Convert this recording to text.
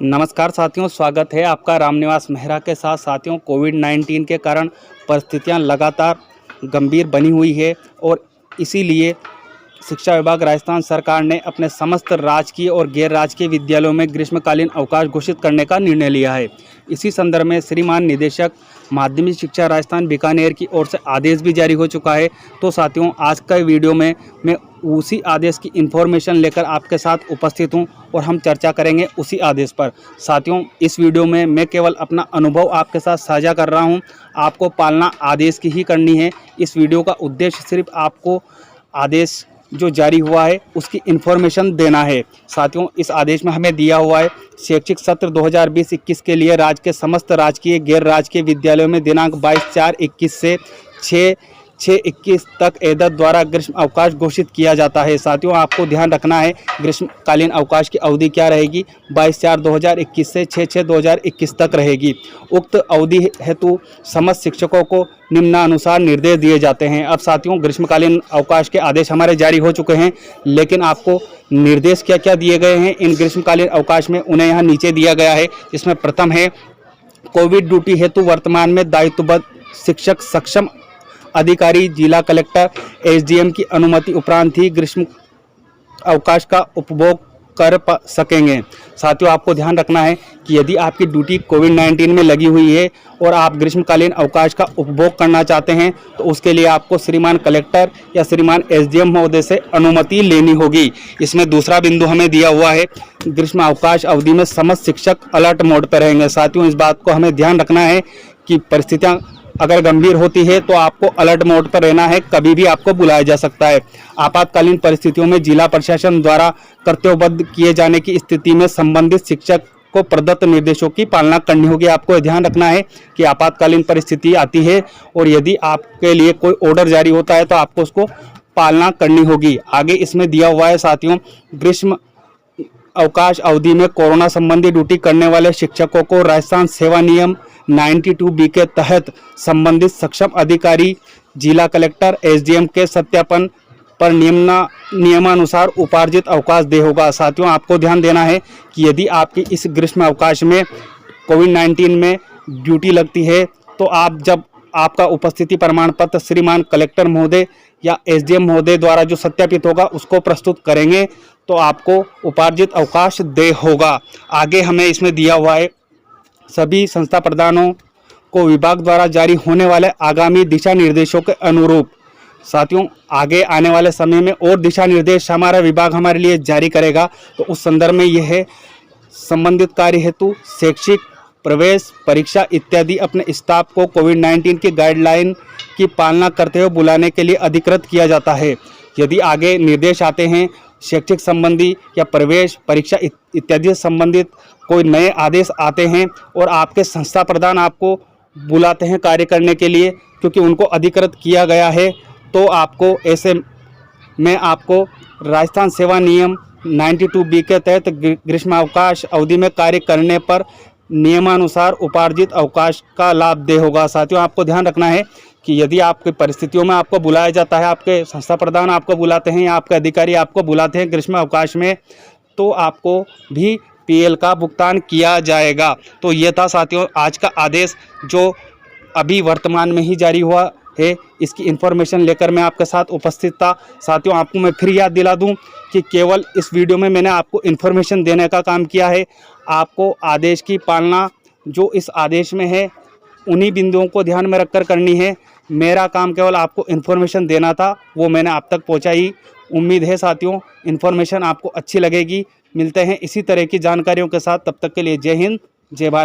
नमस्कार साथियों, स्वागत है आपका रामनिवास मेहरा के साथ। साथियों, कोविड-19 के कारण परिस्थितियां लगातार गंभीर बनी हुई है और इसीलिए शिक्षा विभाग राजस्थान सरकार ने अपने समस्त राजकीय और गैर राजकीय विद्यालयों में ग्रीष्मकालीन अवकाश घोषित करने का निर्णय लिया है। इसी संदर्भ में श्रीमान निदेशक माध्यमिक शिक्षा राजस्थान बीकानेर की ओर से आदेश भी जारी हो चुका है। तो साथियों, आज का वीडियो में मैं उसी आदेश की इन्फॉर्मेशन लेकर आपके साथ उपस्थित हूं और हम चर्चा करेंगे उसी आदेश पर। साथियों, इस वीडियो में मैं केवल अपना अनुभव आपके साथ साझा कर रहा हूं। आपको पालना आदेश की ही करनी है। इस वीडियो का उद्देश्य सिर्फ आपको आदेश जो जारी हुआ है उसकी इन्फॉर्मेशन देना है। साथियों, इस आदेश में हमें दिया हुआ है शैक्षिक सत्र 2020-21 के लिए राज्य के समस्त राजकीय गैर राजकीय विद्यालयों में दिनांक 22/4/21 से 6/6/21 तक एदत द्वारा ग्रीष्म अवकाश घोषित किया जाता है। साथियों, आपको ध्यान रखना है ग्रीष्मकालीन अवकाश की अवधि क्या रहेगी। 22/4/2021 से 6/6/2021 तक रहेगी। उक्त अवधि हेतु समस्त शिक्षकों को निम्नानुसार निर्देश दिए जाते हैं। अब साथियों, ग्रीष्मकालीन अवकाश के आदेश हमारे जारी हो चुके हैं, लेकिन आपको निर्देश क्या क्या दिए गए हैं इन ग्रीष्मकालीन अवकाश में, उन्हें यहाँ नीचे दिया गया है। इसमें प्रथम है, कोविड ड्यूटी हेतु वर्तमान में दायित्वबद्ध शिक्षक सक्षम अधिकारी जिला कलेक्टर एसडीएम की अनुमति उपरांत ही ग्रीष्म अवकाश का उपभोग कर सकेंगे। साथियों, आपको ध्यान रखना है कि यदि आपकी ड्यूटी कोविड-19 में लगी हुई है और आप ग्रीष्मकालीन अवकाश का उपभोग करना चाहते हैं तो उसके लिए आपको श्रीमान कलेक्टर या श्रीमान एसडीएम महोदय से अनुमति लेनी होगी। इसमें दूसरा बिंदु हमें दिया हुआ है, ग्रीष्म अवकाश अवधि में समस्त शिक्षक अलर्ट मोड पर रहेंगे। साथियों, इस बात को हमें ध्यान रखना है कि परिस्थितियां अगर गंभीर होती है तो आपको अलर्ट मोड पर रहना है, कभी भी आपको बुलाया जा सकता है। आपातकालीन परिस्थितियों में जिला प्रशासन द्वारा कर्तव्यबद्ध किए जाने की स्थिति में संबंधित शिक्षक को प्रदत्त निर्देशों की पालना करनी होगी। आपको ध्यान रखना है कि आपातकालीन परिस्थिति आती है और यदि आपके लिए कोई ऑर्डर जारी होता है तो आपको उसको पालना करनी होगी। आगे इसमें दिया हुआ है साथियों, ग्रीष्म अवकाश अवधि में कोरोना संबंधी ड्यूटी करने वाले शिक्षकों को राजस्थान सेवा नियम 92B के तहत संबंधित सक्षम अधिकारी जिला कलेक्टर एसडीएम के सत्यापन पर नियमानुसार उपार्जित अवकाश दे होगा। साथियों, आपको ध्यान देना है कि यदि आपकी इस ग्रीष्म अवकाश में कोविड-19 में ड्यूटी लगती है तो आप जब आपका उपस्थिति प्रमाण पत्र श्रीमान कलेक्टर महोदय या एसडीएम महोदय द्वारा जो सत्यापित होगा उसको प्रस्तुत करेंगे तो आपको उपार्जित अवकाश दे होगा। आगे हमें इसमें दिया हुआ है, सभी संस्था प्रधानों को विभाग द्वारा जारी होने वाले आगामी दिशा निर्देशों के अनुरूप, साथियों आगे आने वाले समय में और दिशा निर्देश हमारा विभाग हमारे लिए जारी करेगा। तो उस संदर्भ में यह है, संबंधित कार्य हेतु शैक्षिक प्रवेश परीक्षा इत्यादि अपने स्टाफ को कोविड-19 की गाइडलाइन की पालना करते हुए बुलाने के लिए अधिकृत किया जाता है। यदि आगे निर्देश आते हैं शैक्षिक संबंधी या प्रवेश परीक्षा इत्यादि से संबंधित कोई नए आदेश आते हैं और आपके संस्था प्रधान आपको बुलाते हैं कार्य करने के लिए क्योंकि उनको अधिकृत किया गया है, तो आपको ऐसे में आपको राजस्थान सेवा नियम 92B के तहत ग्रीष्मावकाश अवधि में कार्य करने पर नियमानुसार उपार्जित अवकाश का लाभ दे होगा। साथियों, आपको ध्यान रखना है कि यदि आपकी परिस्थितियों में आपको बुलाया जाता है, आपके संस्था प्रधान आपको बुलाते हैं या आपके अधिकारी आपको बुलाते हैं ग्रीष्म अवकाश में, तो आपको भी पीएल का भुगतान किया जाएगा। तो ये था साथियों आज का आदेश जो अभी वर्तमान में ही जारी हुआ है। इसकी इन्फॉर्मेशन लेकर मैं आपके साथ उपस्थित था। साथियों, आपको मैं फिर याद दिला दूं कि केवल इस वीडियो में मैंने आपको इन्फॉर्मेशन देने का काम किया है। आपको आदेश की पालना जो इस आदेश में है उन्हीं बिंदुओं को ध्यान में रखकर करनी है। मेरा काम केवल आपको इन्फॉर्मेशन देना था, वो मैंने आप तक पहुंचाई। उम्मीद है साथियों इन्फॉर्मेशन आपको अच्छी लगेगी। मिलते हैं इसी तरह की जानकारियों के साथ, तब तक के लिए जय हिंद, जय भारत।